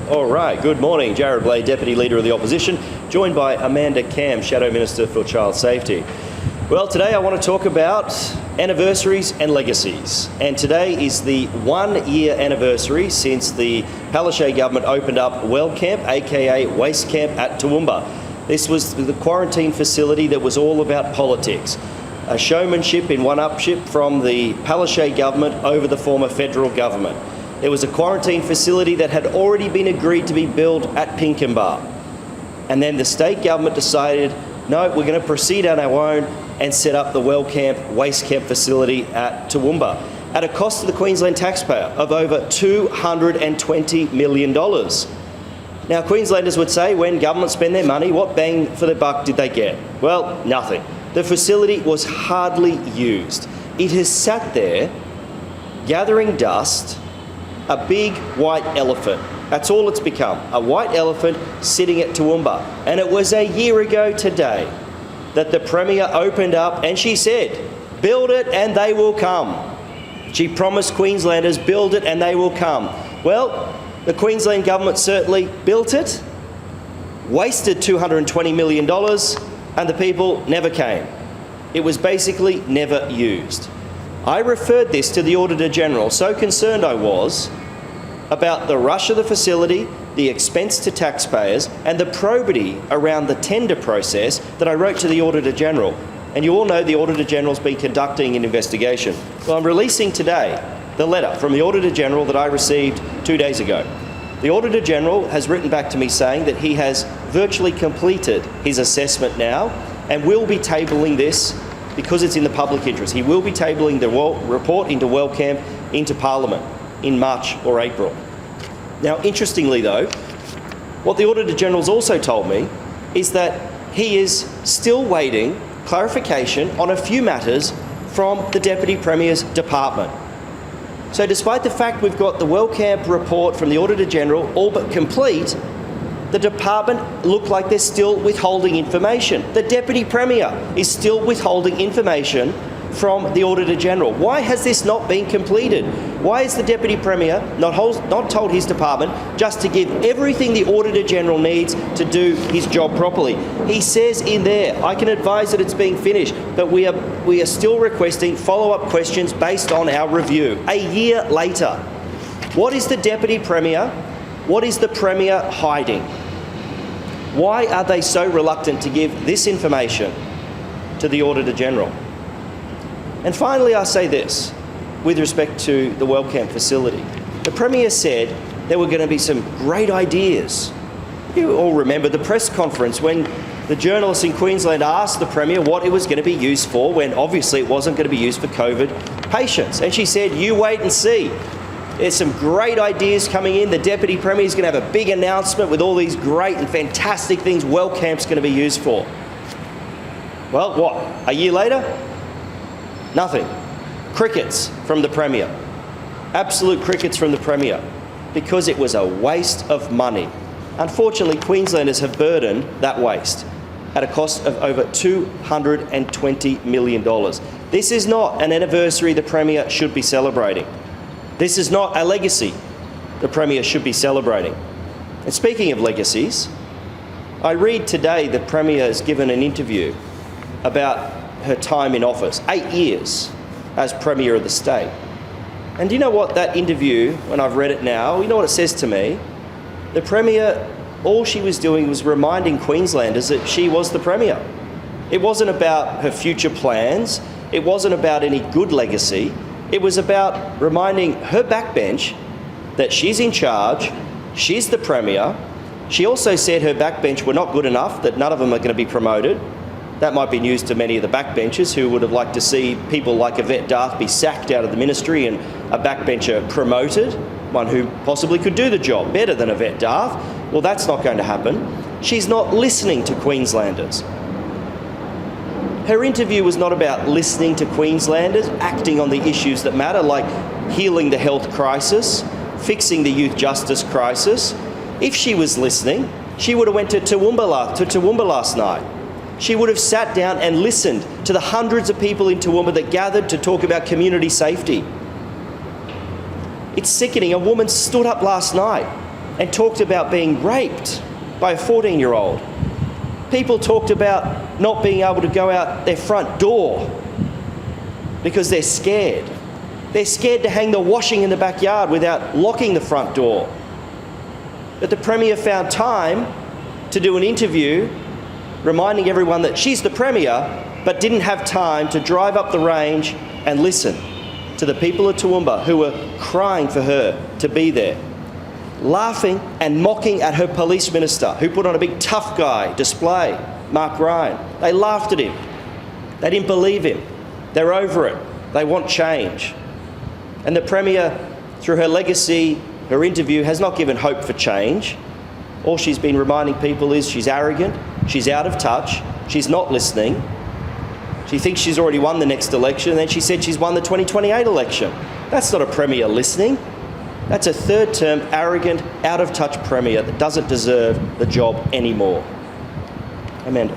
All right, good morning. Jarrod Bleijie, Deputy Leader of the Opposition, joined by Amanda Camm, Shadow Minister for Child Safety. Well, today I want to talk about anniversaries and legacies. And today is the 1-year anniversary since the Palaszczuk government opened up Well Camp, aka Waste Camp at Toowoomba. This was the quarantine facility that was all about politics. A showmanship in one-upship from the Palaszczuk government over the former federal government. There was a quarantine facility that had already been agreed to be built at Pinkenba. And then the state government decided, no, we're going to proceed on our own and set up the Well Camp, Waste Camp facility at Toowoomba at a cost to the Queensland taxpayer of over $220 million. Now, Queenslanders would say when governments spend their money, what bang for the buck did they get? Well, nothing. The facility was hardly used. It has sat there gathering dust, a big white elephant. That's all it's become, a white elephant sitting at Toowoomba. And it was a year ago today that the Premier opened up and she said, build it and they will come. She promised Queenslanders, build it and they will come. Well, the Queensland government certainly built it, wasted $220 million, and the people never came. It was basically never used. I referred this to the Auditor General, so concerned I was about the rush of the facility, the expense to taxpayers, and the probity around the tender process that I wrote to the Auditor General. And you all know the Auditor General's been conducting an investigation. Well, I'm releasing today the letter from the Auditor General that I received 2 days ago. The Auditor General has written back to me saying that he has virtually completed his assessment now and will be tabling this because it's in the public interest. He will be tabling the report into Well Camp into Parliament in March or April. Now, interestingly though, what the Auditor General's also told me is that he is still waiting clarification on a few matters from the Deputy Premier's department. So despite the fact we've got the Well Camp report from the Auditor General all but complete, the department look like they're still withholding information. The Deputy Premier is still withholding information from the Auditor General. Why has this not been completed? Why is the Deputy Premier not told his department just to give everything the Auditor General needs to do his job properly? He says in there, I can advise that it's being finished, but we are still requesting follow-up questions based on our review. A year later, what is the Deputy Premier, what is the Premier hiding? Why are they so reluctant to give this information to the Auditor General? And finally, I say this, with respect to the Well Camp facility. The Premier said there were going to be some great ideas. You all remember the press conference when the journalists in Queensland asked the Premier what it was going to be used for, when obviously it wasn't going to be used for COVID patients. And she said, you wait and see. There's some great ideas coming in. The Deputy Premier is going to have a big announcement with all these great and fantastic things Well Camp's going to be used for. Well, what? A year later? Nothing. Crickets from the Premier. Absolute crickets from the Premier. Because it was a waste of money. Unfortunately, Queenslanders have burdened that waste at a cost of over $220 million. This is not an anniversary the Premier should be celebrating. This is not a legacy the Premier should be celebrating. And speaking of legacies, I read today the Premier has given an interview about her time in office, 8 years as Premier of the state. And do you know what that interview, when I've read it now, you know what it says to me? The Premier, all she was doing was reminding Queenslanders that she was the Premier. It wasn't about her future plans. It wasn't about any good legacy. It was about reminding her backbench that she's in charge, she's the Premier. She also said her backbench were not good enough, that none of them are going to be promoted. That might be news to many of the backbenchers who would have liked to see people like Yvette Darth be sacked out of the ministry and a backbencher promoted, one who possibly could do the job better than Yvette Darth. Well, that's not going to happen. She's not listening to Queenslanders. Her interview was not about listening to Queenslanders, acting on the issues that matter, like healing the health crisis, fixing the youth justice crisis. If she was listening, she would have went to Toowoomba last night. She would have sat down and listened to the hundreds of people in Toowoomba that gathered to talk about community safety. It's sickening. A woman stood up last night and talked about being raped by a 14-year-old. People talked about not being able to go out their front door because they're scared. They're scared to hang the washing in the backyard without locking the front door. But the Premier found time to do an interview reminding everyone that she's the Premier, but didn't have time to drive up the range and listen to the people of Toowoomba who were crying for her to be there, laughing and mocking at her police minister, who put on a big tough guy display, Mark Ryan. They laughed at him. They didn't believe him. They're over it. They want change. And the Premier, through her legacy, her interview, has not given hope for change. All she's been reminding people is she's arrogant, she's out of touch, she's not listening. She thinks she's already won the next election, and then she said she's won the 2028 election. That's not a Premier listening. That's a third-term, arrogant, out-of-touch Premier that doesn't deserve the job anymore. Amanda.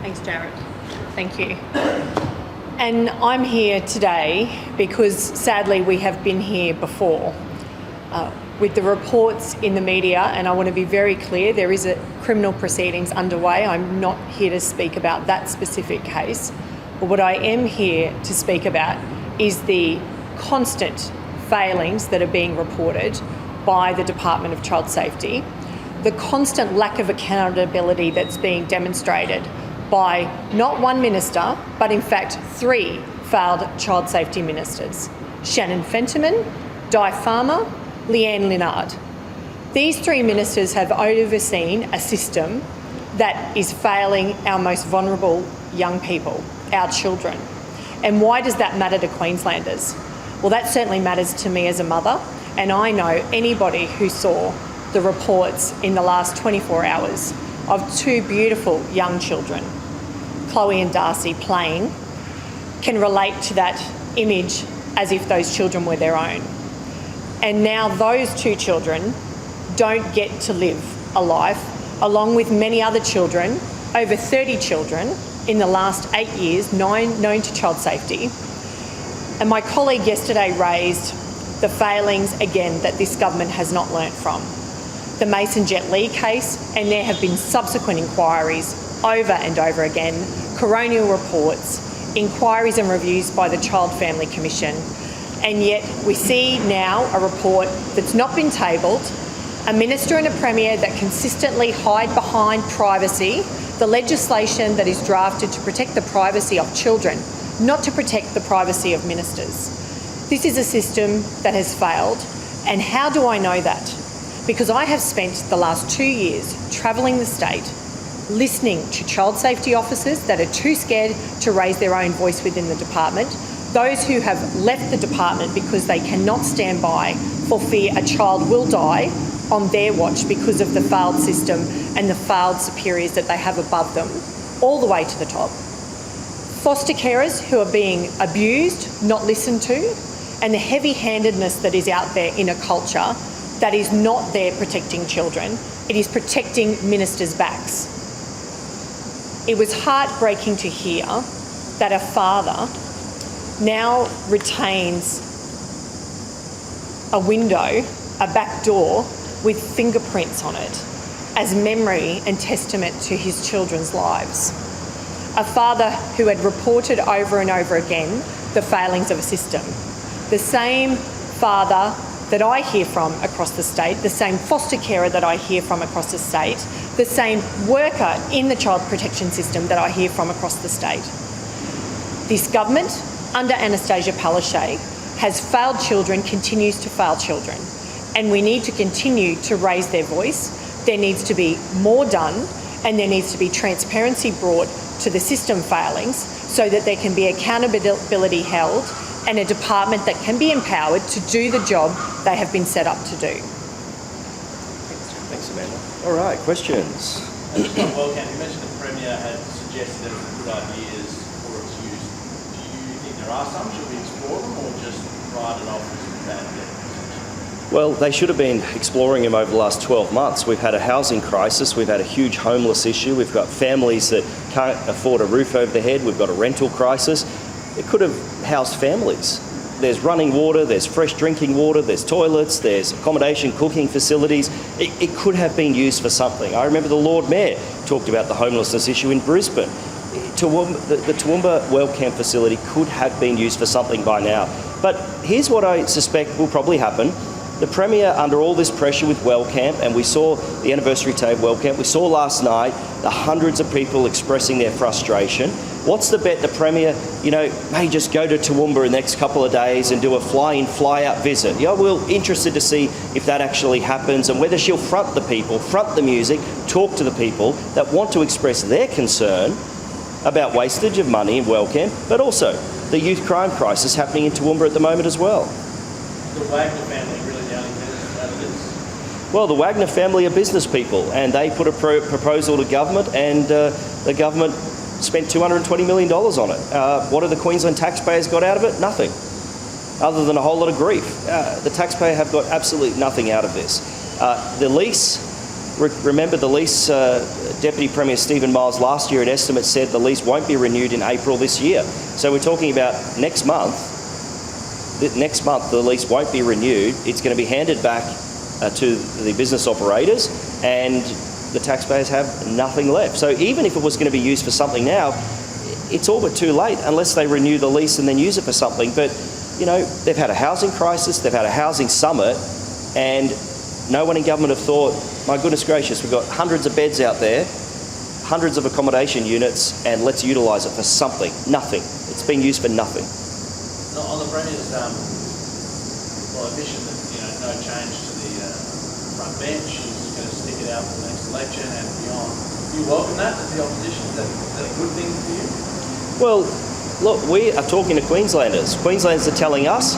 Thanks, Jarrod. Thank you. And I'm here today because, sadly, we have been here before with the reports in the media, and I want to be very clear, there is a criminal proceedings underway. I'm not here to speak about that specific case, but what I am here to speak about is the constant failings that are being reported by the Department of Child Safety, the constant lack of accountability that's being demonstrated by not one minister, but in fact 3 failed child safety ministers: Shannon Fentiman, Di Farmer, Leanne Linnard. These 3 ministers have overseen a system that is failing our most vulnerable young people, our children. And why does that matter to Queenslanders? Well, that certainly matters to me as a mother, and I know anybody who saw the reports in the last 24 hours of 2 beautiful young children, Chloe and Darcy, playing, can relate to that image as if those children were their own. And now those 2 children don't get to live a life, along with many other children, over 30 children in the last 8 years, known to child safety. And my colleague yesterday raised the failings again that this government has not learnt from. The Mason Jet Li case, and there have been subsequent inquiries over and over again, coronial reports, inquiries and reviews by the Child Family Commission. And yet we see now a report that's not been tabled, a minister and a Premier that consistently hide behind privacy, the legislation that is drafted to protect the privacy of children, not to protect the privacy of ministers. This is a system that has failed. And how do I know that? Because I have spent the last 2 years travelling the state, listening to child safety officers that are too scared to raise their own voice within the department, those who have left the department because they cannot stand by for fear a child will die on their watch because of the failed system and the failed superiors that they have above them, all the way to the top. Foster carers who are being abused, not listened to, and the heavy-handedness that is out there in a culture that is not there protecting children. It is protecting ministers' backs. It was heartbreaking to hear that a father now retains a window, a back door with fingerprints on it as memory and testament to his children's lives. A father who had reported over and over again the failings of a system. The same father that I hear from across the state, the same foster carer that I hear from across the state, the same worker in the child protection system that I hear from across the state. This government, under Anastasia Palaszczuk, has failed children, continues to fail children. And we need to continue to raise their voice. There needs to be more done, and there needs to be transparency brought to the system failings so that there can be accountability held and a department that can be empowered to do the job they have been set up to do. Thanks, Amanda. All right, questions? Well, Camm, you mentioned the Premier had suggested there were good ideas for its use. Do you think there are some? Should we explore them or just write it off as bad debt? Well, they should have been exploring them over the last 12 months. We've had a housing crisis, we've had a huge homeless issue, we've got families that can't afford a roof over their head, we've got a rental crisis. It could have housed families. there's running water, there's fresh drinking water, there's toilets, there's accommodation, cooking facilities. It could have been used for something. I remember the Lord Mayor talked about the homelessness issue in Brisbane. The Toowoomba Well Camp facility could have been used for something by now. But here's what I suspect will probably happen. The Premier, under all this pressure with Well Camp, and we saw the anniversary day of Well Camp, we saw last night the hundreds of people expressing their frustration. What's the bet the Premier, may just go to Toowoomba in the next couple of days and do a fly-in, fly-out visit? We're interested to see if that actually happens and whether she'll front the people, front the music, talk to the people that want to express their concern about wastage of money in Well Camp, but also the youth crime crisis happening in Toowoomba at the moment as well. The Wagner family really the only business out of this? Well, the Wagner family are business people, and they put a proposal to government, and the government spent $220 million on it. What have the Queensland taxpayers got out of it? Nothing, other than a whole lot of grief. The taxpayer have got absolutely nothing out of this. The lease, remember the lease, Deputy Premier Stephen Miles last year at estimate said the lease won't be renewed in April this year. So we're talking about next month. Next month the lease won't be renewed. It's going to be handed back to the business operators, and the taxpayers have nothing left. So even if it was going to be used for something now, it's all but too late unless they renew the lease and then use it for something. But, they've had a housing crisis, they've had a housing summit, and no one in government have thought, my goodness gracious, we've got hundreds of beds out there, hundreds of accommodation units, and let's utilise it for something. Nothing. It's been used for nothing. On the Premier's admission that no change to the front bench, he's going to stick it out for the next election and beyond. Do you welcome that as the opposition? Is that a good thing for you? Well, look, we are talking to Queenslanders. Queenslanders are telling us,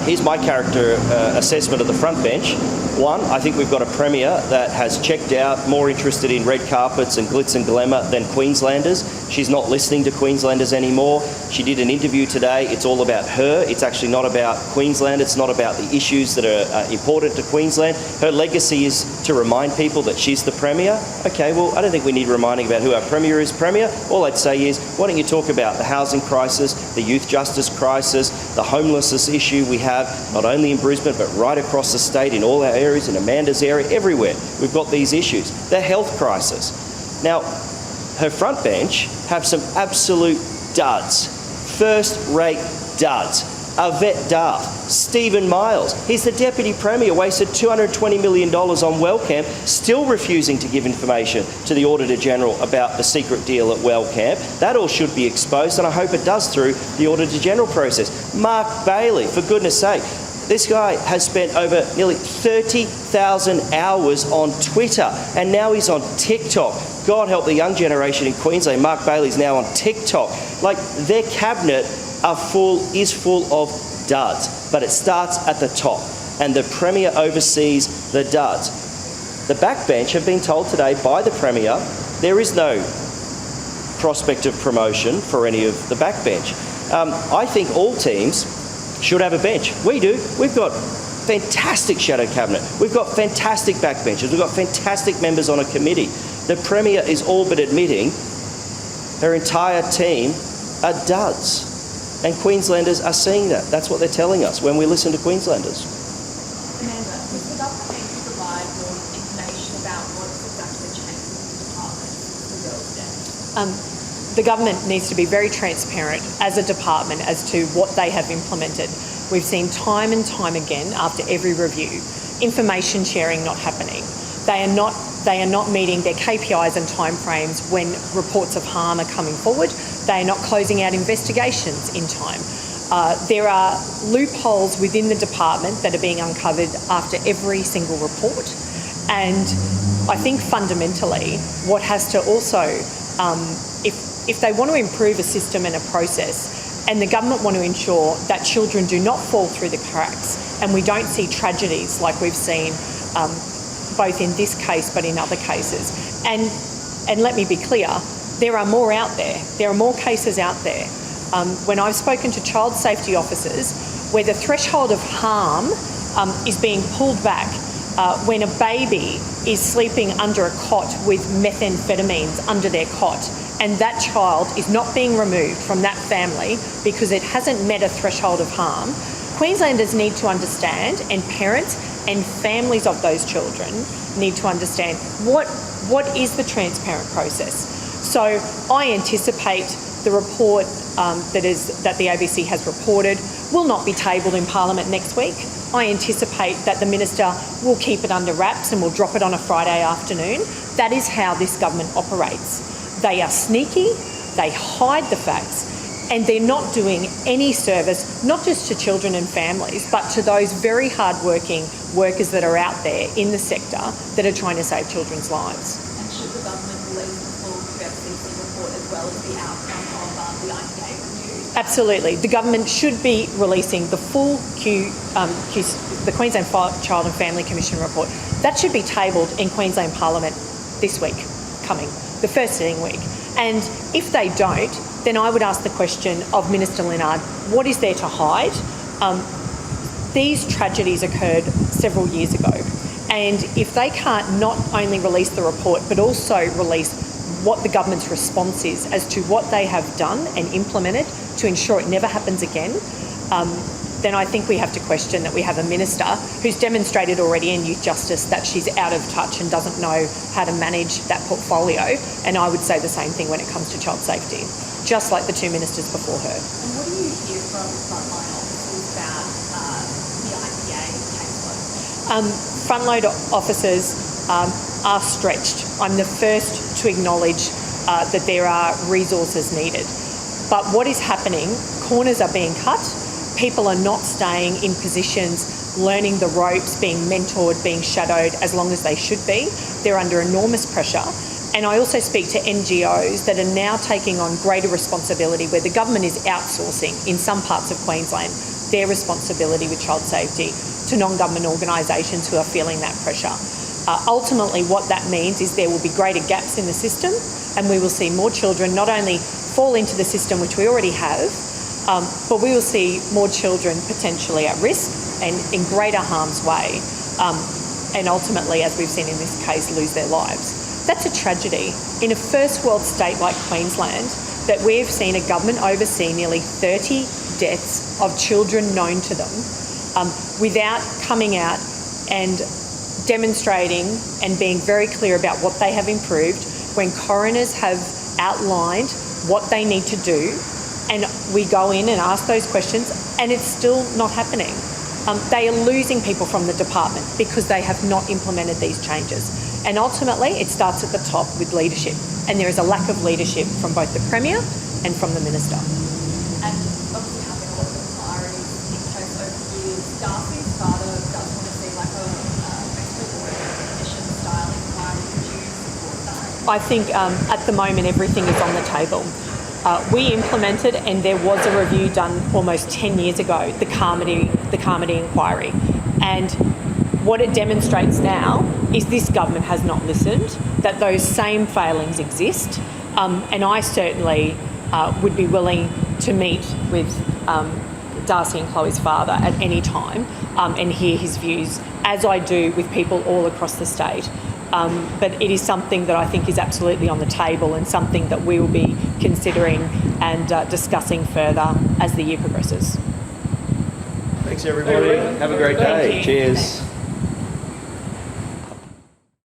here's my character assessment of the front bench. One, I think we've got a Premier that has checked out, more interested in red carpets and glitz and glamour than Queenslanders. She's not listening to Queenslanders anymore. She did an interview today. It's all about her. It's actually not about Queensland. It's not about the issues that are important to Queensland. Her legacy is to remind people that she's the Premier. Okay, well, I don't think we need reminding about who our Premier is. Premier, all I'd say is, why don't you talk about the housing crisis, the youth justice crisis, the homelessness issue we have, not only in Brisbane, but right across the state, in all our areas, in Amanda's area, everywhere. We've got these issues. The health crisis. Now, her front bench have some absolute duds. First-rate duds. Yvette Darth, Stephen Miles. He's the Deputy Premier, wasted $220 million on Well Camp, still refusing to give information to the Auditor General about the secret deal at Well Camp. That all should be exposed, and I hope it does through the Auditor General process. Mark Bailey, for goodness sake. This guy has spent over nearly 30,000 hours on Twitter, and now he's on TikTok. God help the young generation in Queensland. Mark Bailey's now on TikTok. Like, their cabinet is full of duds, but it starts at the top, and the Premier oversees the duds. The backbench have been told today by the Premier there is no prospect of promotion for any of the backbench. I think all teams should have a bench. We do. We've got fantastic shadow cabinet. We've got fantastic backbenchers. We've got fantastic members on a committee. The Premier is all but admitting her entire team are duds. And Queenslanders are seeing that. That's what they're telling us when we listen to Queenslanders. Amanda, does the government need to provide more information about what's exactly changed in the department? The government needs to be very transparent as a department as to what they have implemented. We've seen time and time again after every review, information sharing not happening. They are not meeting their KPIs and timeframes when reports of harm are coming forward. They are not closing out investigations in time. There are loopholes within the department that are being uncovered after every single report. And I think fundamentally what has to also, if they want to improve a system and a process, and the government want to ensure that children do not fall through the cracks and we don't see tragedies like we've seen both in this case but in other cases. And let me be clear, there are more out there. There are more cases out there. When I've spoken to child safety officers where the threshold of harm is being pulled back when a baby is sleeping under a cot with methamphetamines under their cot, and that child is not being removed from that family because it hasn't met a threshold of harm, Queenslanders need to understand, and parents and families of those children need to understand what is the transparent process. So I anticipate the report that the ABC has reported will not be tabled in Parliament next week. I anticipate that the Minister will keep it under wraps and will drop it on a Friday afternoon. That is how this government operates. They are sneaky, they hide the facts, and they're not doing any service, not just to children and families, but to those very hard-working workers that are out there in the sector that are trying to save children's lives. And should the government release the full QFCC report as well as the outcome of the IPA review? Absolutely. The government should be releasing the full the Queensland Child and Family Commission report. That should be tabled in Queensland Parliament this week, coming, the first sitting week. And if they don't, then I would ask the question of Minister Linard, what is there to hide? These tragedies occurred several years ago. And if they can't not only release the report, but also release what the government's response is as to what they have done and implemented to ensure it never happens again, then I think we have to question that we have a minister who's demonstrated already in youth justice that she's out of touch and doesn't know how to manage that portfolio. And I would say the same thing when it comes to child safety, just like the two ministers before her. And what do you hear from frontline officers about the IPA caseload? Frontline officers are stretched. I'm the first to acknowledge that there are resources needed. But what is happening, corners are being cut, people are not staying in positions, learning the ropes, being mentored, being shadowed as long as they should be. They're under enormous pressure. And I also speak to NGOs that are now taking on greater responsibility where the government is outsourcing in some parts of Queensland their responsibility with child safety to non-government organisations who are feeling that pressure. Ultimately, what that means is there will be greater gaps in the system, and we will see more children not only fall into the system, which we already have, but we will see more children potentially at risk and in greater harm's way, and ultimately, as we've seen in this case, lose their lives. That's a tragedy. In a first world state like Queensland, that we've seen a government oversee nearly 30 deaths of children known to them without coming out and demonstrating and being very clear about what they have improved, when coroners have outlined what they need to do, and we go in and ask those questions, and it's still not happening. They are losing people from the department because they have not implemented these changes. And ultimately, it starts at the top with leadership. And there is a lack of leadership from both the Premier and from the Minister. And obviously having a lot of inquiries in place over the years, Darcy's father does want to see like a commission style inquiry. Would you support that? I think at the moment everything is on the table. We implemented, and there was a review done almost 10 years ago, the Carmody inquiry. And what it demonstrates now is this government has not listened, that those same failings exist. And I certainly would be willing to meet with Darcy and Chloe's father at any time and hear his views, as I do with people all across the state. But it is something that I think is absolutely on the table and something that we will be considering and discussing further as the year progresses. Thanks everybody. Have a great day. Thank you. Cheers.